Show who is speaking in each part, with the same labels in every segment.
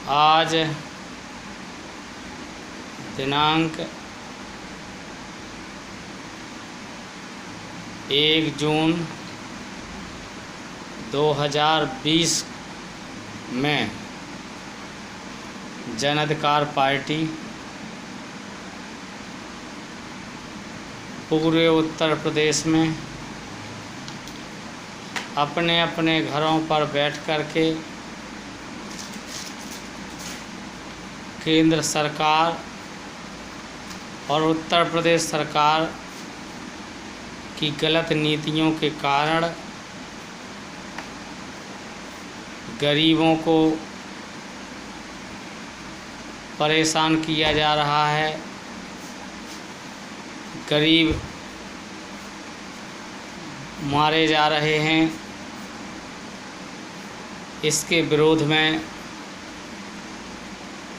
Speaker 1: आज दिनांक 1 जून 2020 में जन अधिकार पार्टी पूरे उत्तर प्रदेश में अपने अपने घरों पर बैठ कर के केंद्र सरकार और उत्तर प्रदेश सरकार की गलत नीतियों के कारण गरीबों को परेशान किया जा रहा है। गरीब मारे जा रहे हैं। इसके विरोध में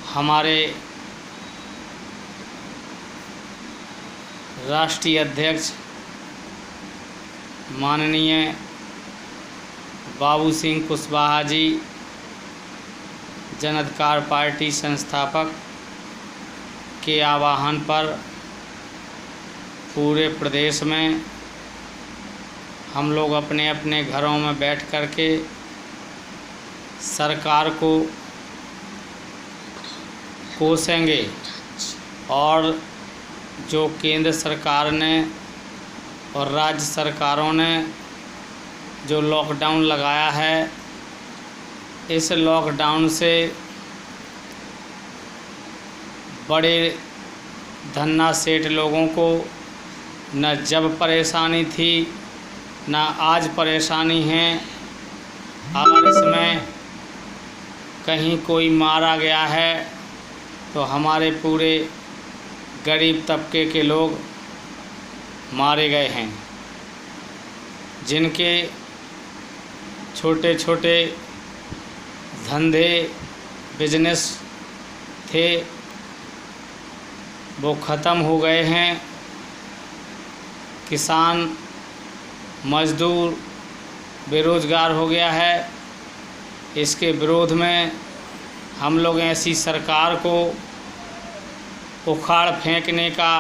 Speaker 1: हमारे राष्ट्रीय अध्यक्ष माननीय बाबू सिंह कुशवाहा जी, जन अधिकार पार्टी संस्थापक के आह्वान पर पूरे प्रदेश में हम लोग अपने अपने घरों में बैठ कर के सरकार को कोसेंगे और जो केंद्र सरकार ने और राज्य सरकारों ने जो लॉकडाउन लगाया है, इस लॉकडाउन से बड़े धन्ना सेठ लोगों को न जब परेशानी थी न आज परेशानी है। अगर इसमें कहीं कोई मारा गया है तो हमारे पूरे गरीब तबके के लोग मारे गए हैं, जिनके छोटे छोटे धंधे बिजनेस थे वो ख़त्म हो गए हैं। किसान मजदूर बेरोज़गार हो गया है। इसके विरोध में हम लोग ऐसी सरकार को उखाड़ फेंकने का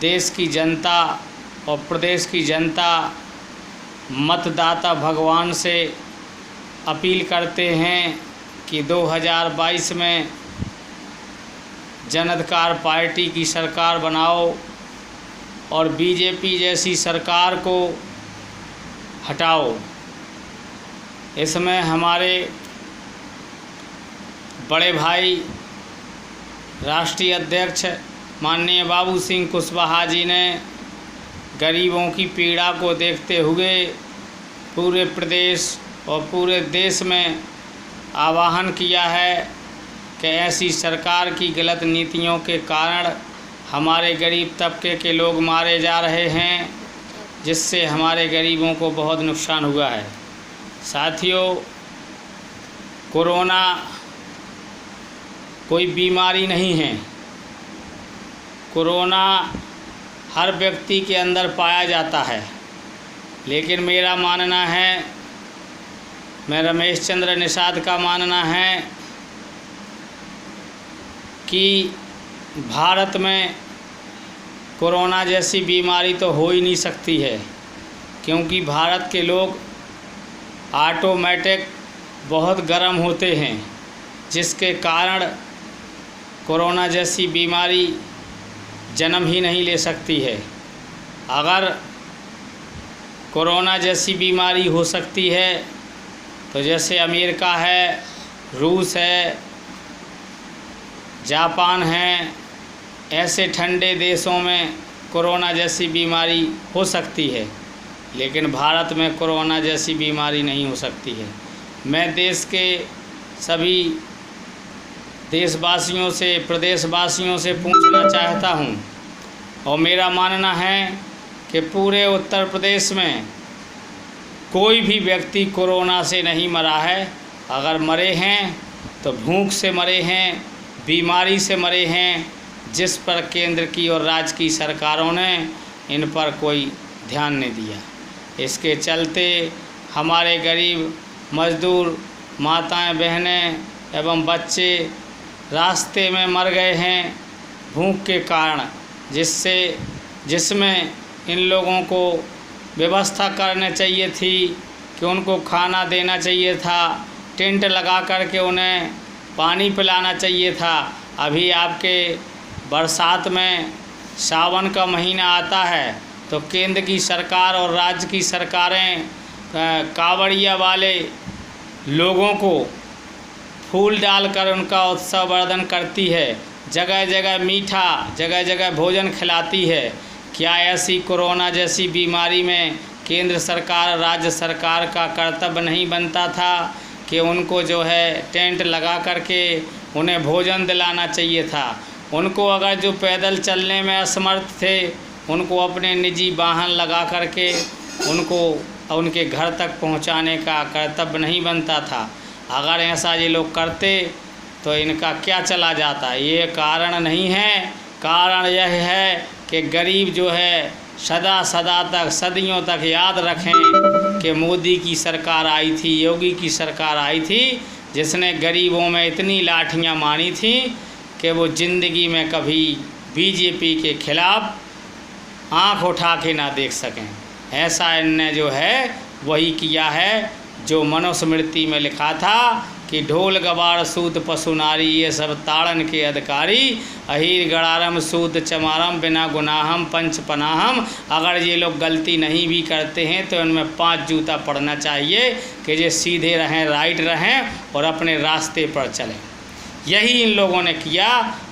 Speaker 1: देश की जनता और प्रदेश की जनता मतदाता भगवान से अपील करते हैं कि 2022 में जन अधिकार पार्टी की सरकार बनाओ और बीजेपी जैसी सरकार को हटाओ। इसमें हमारे बड़े भाई राष्ट्रीय अध्यक्ष माननीय बाबू सिंह कुशवाहा जी ने गरीबों की पीड़ा को देखते हुए पूरे प्रदेश और पूरे देश में आह्वान किया है कि ऐसी सरकार की गलत नीतियों के कारण हमारे गरीब तबके के लोग मारे जा रहे हैं, जिससे हमारे गरीबों को बहुत नुकसान हुआ है। साथियों, कोरोना कोई बीमारी नहीं है। कोरोना हर व्यक्ति के अंदर पाया जाता है, लेकिन मेरा मानना है, मैं रमेश चंद्र निषाद का मानना है कि भारत में कोरोना जैसी बीमारी तो हो ही नहीं सकती है, क्योंकि भारत के लोग ऑटोमेटिक बहुत गर्म होते हैं, जिसके कारण कोरोना जैसी बीमारी जन्म ही नहीं ले सकती है। अगर कोरोना जैसी बीमारी हो सकती है तो जैसे अमेरिका है, रूस है, जापान है, ऐसे ठंडे देशों में कोरोना जैसी बीमारी हो सकती है, लेकिन भारत में कोरोना जैसी बीमारी नहीं हो सकती है। मैं देश के सभी देशवासियों से, प्रदेशवासियों से पूछना चाहता हूं, और मेरा मानना है कि पूरे उत्तर प्रदेश में कोई भी व्यक्ति कोरोना से नहीं मरा है। अगर मरे हैं तो भूख से मरे हैं, बीमारी से मरे हैं, जिस पर केंद्र की और राज्य की सरकारों ने इन पर कोई ध्यान नहीं दिया। इसके चलते हमारे गरीब मजदूर माताएं बहनें एवं बच्चे रास्ते में मर गए हैं भूख के कारण, जिसमें इन लोगों को व्यवस्था करनी चाहिए थी कि उनको खाना देना चाहिए था, टेंट लगा करके उन्हें पानी पिलाना चाहिए था। अभी आपके बरसात में सावन का महीना आता है तो केंद्र की सरकार और राज्य की सरकारें कांवड़िया वाले लोगों को फूल डालकर उनका उत्सव वर्धन करती है, जगह जगह मीठा, जगह जगह भोजन खिलाती है। क्या ऐसी कोरोना जैसी बीमारी में केंद्र सरकार राज्य सरकार का कर्तव्य नहीं बनता था कि उनको जो है टेंट लगा करके उन्हें भोजन दिलाना चाहिए था? उनको अगर जो पैदल चलने में असमर्थ थे उनको अपने निजी वाहन लगा करके उनको उनके घर तक पहुंचाने का कर्तव्य नहीं बनता था? अगर ऐसा ये लोग करते तो इनका क्या चला जाता? ये कारण नहीं है। कारण यह है कि गरीब जो है सदा सदा तक सदियों तक याद रखें कि मोदी की सरकार आई थी, योगी की सरकार आई थी, जिसने गरीबों में इतनी लाठियां मारी थी कि वो ज़िंदगी में कभी बीजेपी के खिलाफ आंख उठा के ना देख सकें। ऐसा इनने जो है वही किया है जो मनुस्मृति में लिखा था कि ढोल गवार सूत पशु नारी ये सब ताड़न के अधिकारी, अहीर गड़ारम सूत चमारम बिना गुनाहम पंच पनाहम। अगर ये लोग गलती नहीं भी करते हैं तो इनमें 5 जूता पड़ना चाहिए कि ये सीधे रहें, राइट रहें और अपने रास्ते पर चलें। यही इन लोगों ने किया।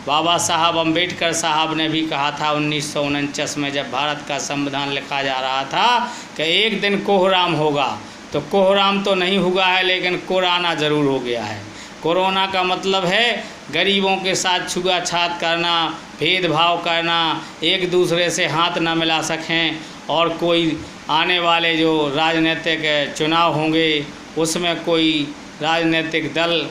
Speaker 1: बाबा साहब अम्बेडकर साहब ने भी कहा था 1949 में जब भारत का संविधान लिखा जा रहा था कि एक दिन कोहराम होगा, तो कोहराम तो नहीं हुआ है लेकिन कोरोना ज़रूर हो गया है। कोरोना का मतलब है गरीबों के साथ छुआछूत करना, भेदभाव करना, एक दूसरे से हाथ न मिला सकें, और कोई आने वाले जो राजनीतिक चुनाव होंगे उसमें कोई राजनीतिक दल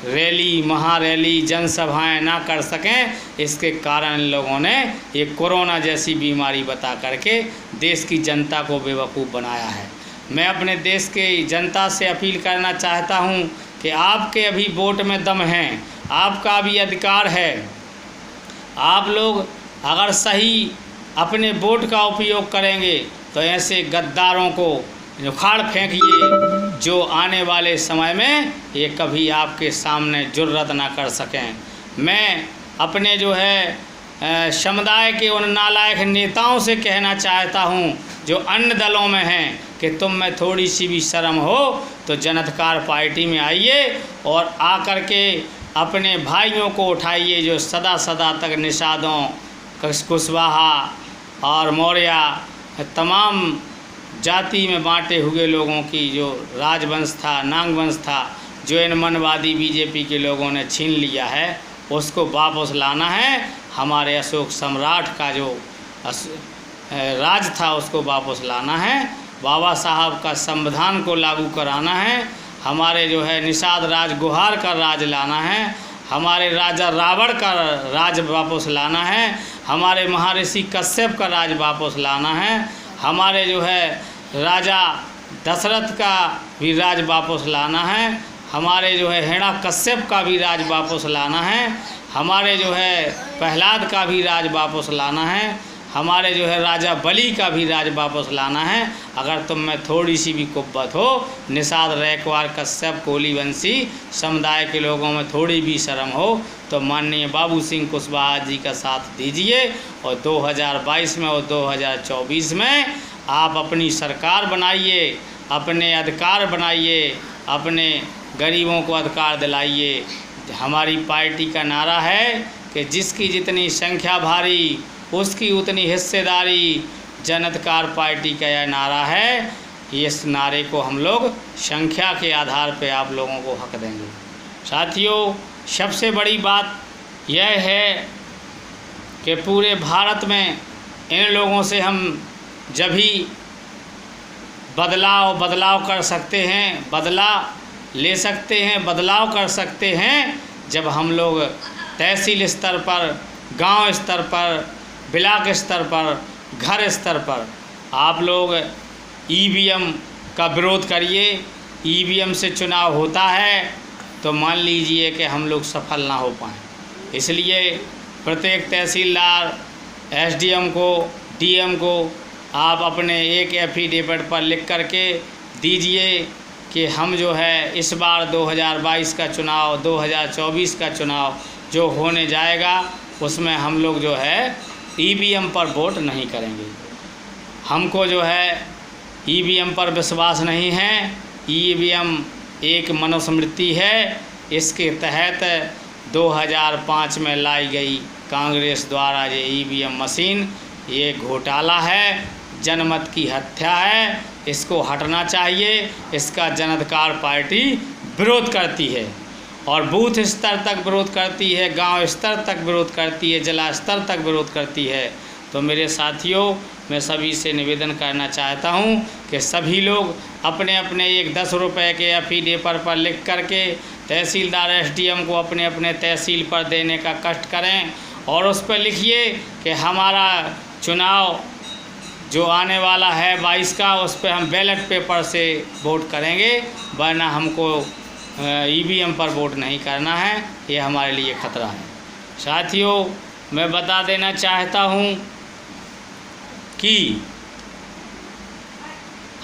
Speaker 1: रैली, महारैली, जनसभाएं ना कर सकें। इसके कारण इन लोगों ने ये कोरोना जैसी बीमारी बता करके देश की जनता को बेवकूफ़ बनाया है। मैं अपने देश की जनता से अपील करना चाहता हूं कि आपके अभी वोट में दम है, आपका भी अधिकार है। आप लोग अगर सही अपने वोट का उपयोग करेंगे तो ऐसे गद्दारों को उखाड़ फेंकिए जो आने वाले समय में ये कभी आपके सामने जुर्रत ना कर सकें। मैं अपने जो है समुदाय के उन नालायक नेताओं से कहना चाहता हूं जो अन्य दलों में हैं कि तुम में थोड़ी सी भी शर्म हो तो जनअधिकार पार्टी में आइए और आकर के अपने भाइयों को उठाइए जो सदा सदा तक निषादों, कुशवाहा और मौर्य तमाम जाति में बांटे हुए लोगों की जो राजवंश था, नांग वंश था, जो इन मनवादी बीजेपी के लोगों ने छीन लिया है, उसको वापस लाना है। हमारे अशोक सम्राट का जो राज था उसको वापस लाना है। बाबा साहब का संविधान को लागू कराना है। हमारे जो है निषाद राज गुहार का राज लाना है। हमारे राजा रावण का राज वापस लाना है। हमारे महर्षि कश्यप का राज वापस लाना है। हमारे जो है राजा दशरथ का भी राज वापस लाना है। हमारे जो है हिरण्यकश्यप का भी राज वापस लाना है। हमारे जो है प्रहलाद का भी राज वापस लाना है। हमारे जो है राजा बलि का भी राज वापस लाना है। अगर तुम में थोड़ी सी भी कुव्वत हो, निषाद, रैकवार, कश्यप, कोलीवंशी समुदाय के लोगों में थोड़ी भी शर्म हो तो माननीय बाबू सिंह कुशवाहा जी का साथ दीजिए और 2022 में और 2024 में आप अपनी सरकार बनाइए, अपने अधिकार बनाइए, अपने गरीबों को अधिकार दिलाइए। हमारी पार्टी का नारा है कि जिसकी जितनी संख्या भारी उसकी उतनी हिस्सेदारी। जन अधिकार पार्टी का यह नारा है। इस नारे को हम लोग संख्या के आधार पर आप लोगों को हक देंगे। साथियों, सबसे बड़ी बात यह है कि पूरे भारत में इन लोगों से हम जब ही बदलाव कर सकते हैं, बदला ले सकते हैं, बदलाव कर सकते हैं जब हम लोग तहसील स्तर पर, गांव स्तर पर, ब्लॉक स्तर पर, घर स्तर पर आप लोग ईवीएम का विरोध करिए। ईवीएम से चुनाव होता है। तो मान लीजिए कि हम लोग सफल ना हो पाएँ। इसलिए प्रत्येक तहसीलदार, एसडीएम को, डीएम को आप अपने एक एफिडेविट पर लिख करके दीजिए कि हम जो है इस बार 2022 का चुनाव, 2024 का चुनाव जो होने जाएगा उसमें हम लोग जो है ईवीएम पर वोट नहीं करेंगे। हमको जो है ईवीएम पर विश्वास नहीं है। ईवीएम एक मनुस्मृति है। इसके तहत 2005 में लाई गई कांग्रेस द्वारा ये ईवीएम मशीन, ये घोटाला है, जनमत की हत्या है। इसको हटना चाहिए। इसका जनाधिकार पार्टी विरोध करती है और बूथ स्तर तक विरोध करती है, गांव स्तर तक विरोध करती है, जिला स्तर तक विरोध करती है। तो मेरे साथियों, मैं सभी से निवेदन करना चाहता हूं कि सभी लोग अपने अपने एक 10 रुपये के एफिडेविट पर लिख करके तहसीलदार, एसडीएम को अपने अपने तहसील पर देने का कष्ट करें और उस पर लिखिए कि हमारा चुनाव जो आने वाला है 22 का, उस पर हम बैलेट पेपर से वोट करेंगे, वरना हमको ईवीएम पर वोट नहीं करना है। ये हमारे लिए खतरा है। साथियों, मैं बता देना चाहता हूँ कि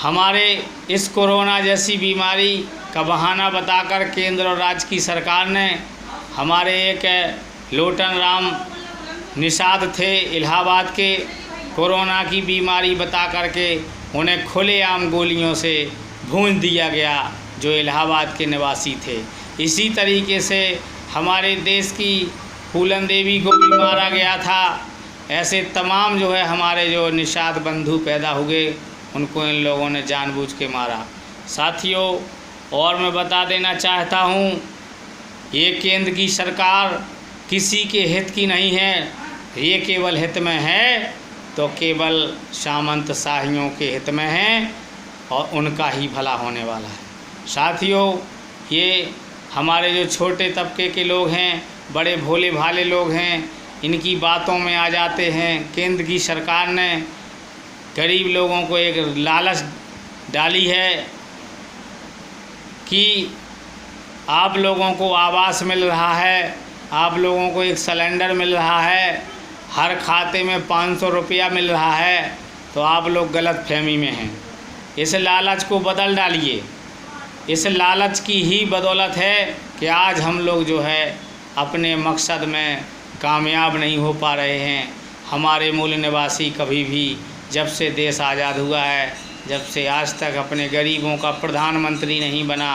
Speaker 1: हमारे इस कोरोना जैसी बीमारी का बहाना बताकर केंद्र और राज्य की सरकार ने हमारे एक लोटन राम निषाद थे इलाहाबाद के, कोरोना की बीमारी बता करके उन्हें खुलेआम गोलियों से भून दिया गया, जो इलाहाबाद के निवासी थे। इसी तरीके से हमारे देश की फूलन देवी को भी मारा गया था। ऐसे तमाम जो है हमारे जो निषाद बंधु पैदा हुए, उनको इन लोगों ने जानबूझ के मारा। साथियों, और मैं बता देना चाहता हूँ, ये केंद्र की सरकार किसी के हित की नहीं है। ये केवल हित में है तो केवल सामंतशाहियों के हित में है और उनका ही भला होने वाला है। साथियों, ये हमारे जो छोटे तबके के लोग हैं, बड़े भोले भाले लोग हैं, इनकी बातों में आ जाते हैं। केंद्र की सरकार ने गरीब लोगों को एक लालच डाली है कि आप लोगों को आवास मिल रहा है, आप लोगों को एक सिलेंडर मिल रहा है, हर खाते में 500 रुपया मिल रहा है, तो आप लोग गलत फहमी में हैं। इस लालच को बदल डालिए। इस लालच की ही बदौलत है कि आज हम लोग जो है अपने मकसद में कामयाब नहीं हो पा रहे हैं। हमारे मूल निवासी कभी भी, जब से देश आज़ाद हुआ है, जब से आज तक अपने गरीबों का प्रधानमंत्री नहीं बना,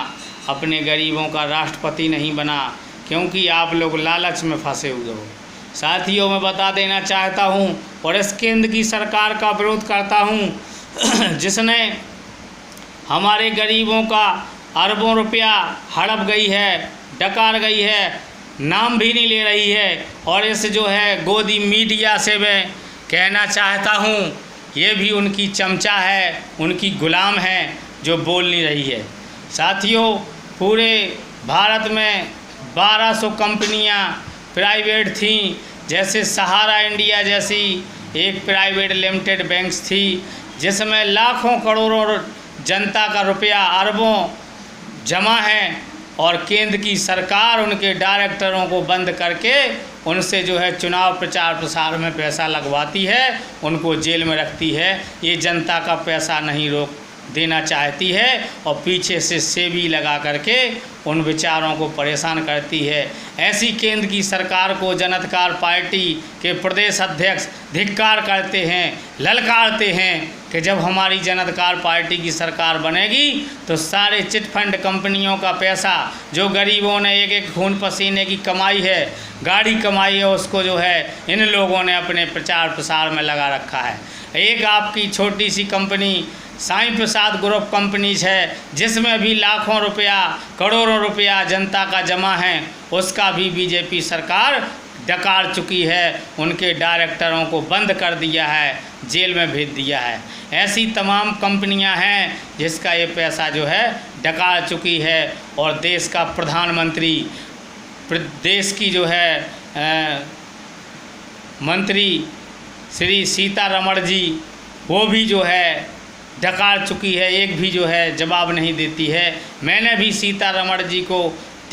Speaker 1: अपने गरीबों का राष्ट्रपति नहीं बना, क्योंकि आप लोग लालच में फंसे हुए हो। साथियों, मैं बता देना चाहता हूं और इस केंद्र की सरकार का विरोध करता हूं जिसने हमारे गरीबों का अरबों रुपया हड़प गई है, डकार गई है, नाम भी नहीं ले रही है। और इस जो है गोदी मीडिया से मैं कहना चाहता हूं, ये भी उनकी चमचा है, उनकी गुलाम है जो बोल नहीं रही है। साथियों, पूरे भारत में 1200 कंपनियां प्राइवेट थीं, जैसे सहारा इंडिया जैसी एक प्राइवेट लिमिटेड बैंक्स थी, जिसमें लाखों करोड़ों जनता का रुपया, अरबों जमा है, और केंद्र की सरकार उनके डायरेक्टरों को बंद करके उनसे जो है चुनाव प्रचार प्रसार में पैसा लगवाती है, उनको जेल में रखती है। ये जनता का पैसा नहीं रोक देना चाहती है और पीछे से सेबी लगा करके उन विचारों को परेशान करती है। ऐसी केंद्र की सरकार को जनाधिकार पार्टी के प्रदेश अध्यक्ष धिक्कार करते हैं, ललकारते हैं कि जब हमारी जनाधिकार पार्टी की सरकार बनेगी तो सारे चिट फंड कंपनियों का पैसा, जो गरीबों ने एक एक खून पसीने की कमाई है, गाड़ी कमाई है, उसको जो है इन लोगों ने अपने प्रचार प्रसार में लगा रखा है। एक आपकी छोटी सी कंपनी साईं प्रसाद ग्रुप कंपनीज है, जिसमें भी लाखों रुपया, करोड़ों रुपया जनता का जमा है, उसका भी बीजेपी सरकार डकार चुकी है, उनके डायरेक्टरों को बंद कर दिया है, जेल में भेज दिया है। ऐसी तमाम कंपनियां हैं जिसका ये पैसा जो है डकार चुकी है। और देश का प्रधानमंत्री, देश की जो है मंत्री श्री सीतारमण जी, वो भी जो है डकार चुकी है, एक भी जो है जवाब नहीं देती है। मैंने भी सीतारमण जी को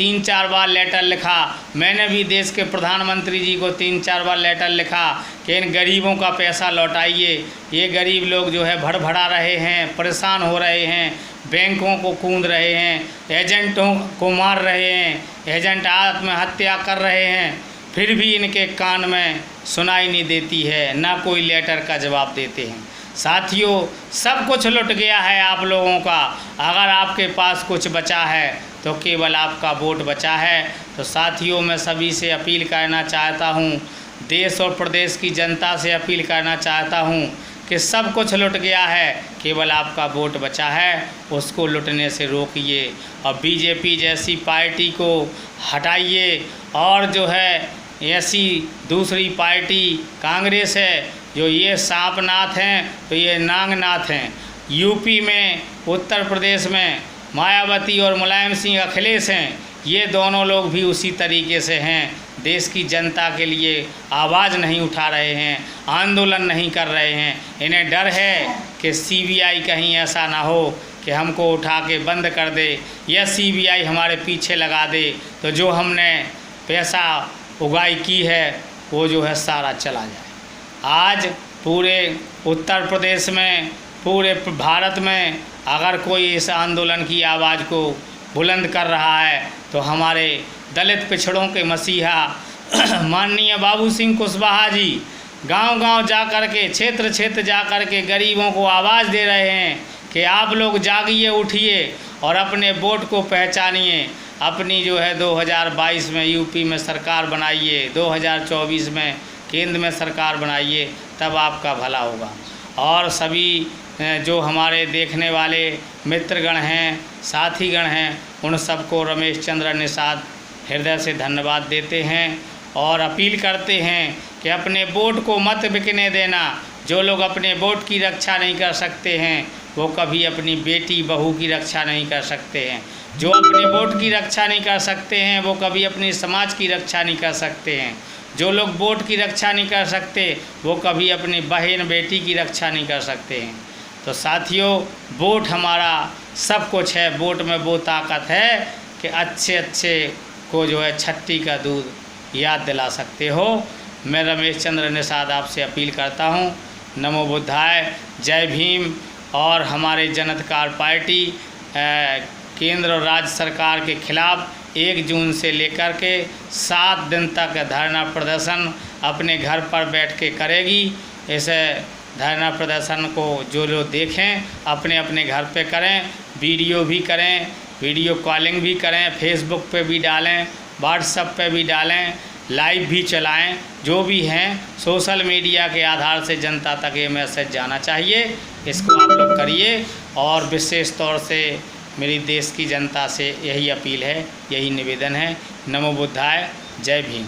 Speaker 1: 3-4 बार लेटर लिखा। मैंने भी देश के प्रधानमंत्री जी को 3-4 बार लेटर लिखा कि इन गरीबों का पैसा लौटाइए। ये गरीब लोग जो है भड़भड़ा रहे हैं, परेशान हो रहे हैं, बैंकों को कूद रहे हैं, एजेंटों को मार रहे हैं, एजेंट आत्महत्या कर रहे हैं, फिर भी इनके कान में सुनाई नहीं देती है, ना कोई लेटर का जवाब देते हैं। साथियों, सब कुछ लुट गया है आप लोगों का। अगर आपके पास कुछ बचा है तो केवल आपका वोट बचा है। तो साथियों, मैं सभी से अपील करना चाहता हूँ, देश और प्रदेश की जनता से अपील करना चाहता हूँ कि सब कुछ लुट गया है, केवल आपका वोट बचा है, उसको लुटने से रोकिए और बीजेपी जैसी पार्टी को हटाइए। और जो है ऐसी दूसरी पार्टी कांग्रेस है, जो ये सांपनाथ हैं तो ये नागनाथ हैं। यूपी में, उत्तर प्रदेश में मायावती और मुलायम सिंह अखिलेश हैं, ये दोनों लोग भी उसी तरीके से हैं। देश की जनता के लिए आवाज़ नहीं उठा रहे हैं, आंदोलन नहीं कर रहे हैं। इन्हें डर है कि सीबीआई कहीं ऐसा ना हो कि हमको उठा के बंद कर दे, या सीबीआई हमारे पीछे लगा दे तो जो हमने पैसा उगाई की है वो जो है सारा चला जाए। आज पूरे उत्तर प्रदेश में, पूरे भारत में अगर कोई इस आंदोलन की आवाज़ को बुलंद कर रहा है तो हमारे दलित पिछड़ों के मसीहा माननीय बाबू सिंह कुशवाहा जी गांव-गांव जा कर के, क्षेत्र जा कर के गरीबों को आवाज़ दे रहे हैं कि आप लोग जागिए, उठिए और अपने वोट को पहचानिए। अपनी जो है 2022 में यूपी में सरकार बनाइए, 2024 में केंद्र में सरकार बनाइए, तब आपका भला होगा। और सभी जो हमारे देखने वाले मित्रगण हैं, साथीगण हैं, उन सबको रमेश चंद्र निषाद हृदय से धन्यवाद देते हैं और अपील करते हैं कि अपने वोट को मत बिकने देना। जो लोग अपने वोट की रक्षा नहीं कर सकते हैं वो कभी अपनी बेटी बहू की रक्षा नहीं कर सकते हैं। जो अपने वोट की रक्षा नहीं कर सकते हैं वो कभी अपनी समाज की रक्षा नहीं कर सकते हैं। जो लोग वोट की रक्षा नहीं कर सकते वो कभी अपनी बहन बेटी की रक्षा नहीं कर सकते हैं। तो साथियों, वोट हमारा सब कुछ है। वोट में वो ताकत है कि अच्छे को जो है छट्टी का दूध याद दिला सकते हो। मैं रमेश चंद्र निषाद आपसे अपील करता हूँ, नमो बुद्धाय, जय भीम। और हमारे जनतकार पार्टी केंद्र और राज्य सरकार के खिलाफ़ 1 जून से लेकर के 7 दिन तक धरना प्रदर्शन अपने घर पर बैठ के करेगी। इसे धरना प्रदर्शन को जो लोग देखें अपने अपने घर पे करें, वीडियो भी करें, वीडियो कॉलिंग भी करें, फेसबुक पे भी डालें, व्हाट्सएप पे भी डालें, लाइव भी चलाएं। जो भी हैं सोशल मीडिया के आधार से जनता तक ये मैसेज जाना चाहिए। इसको आप लोग करिए। और विशेष तौर से मेरी देश की जनता से यही अपील है, यही निवेदन है। नमो बुद्धाय, जय भीम।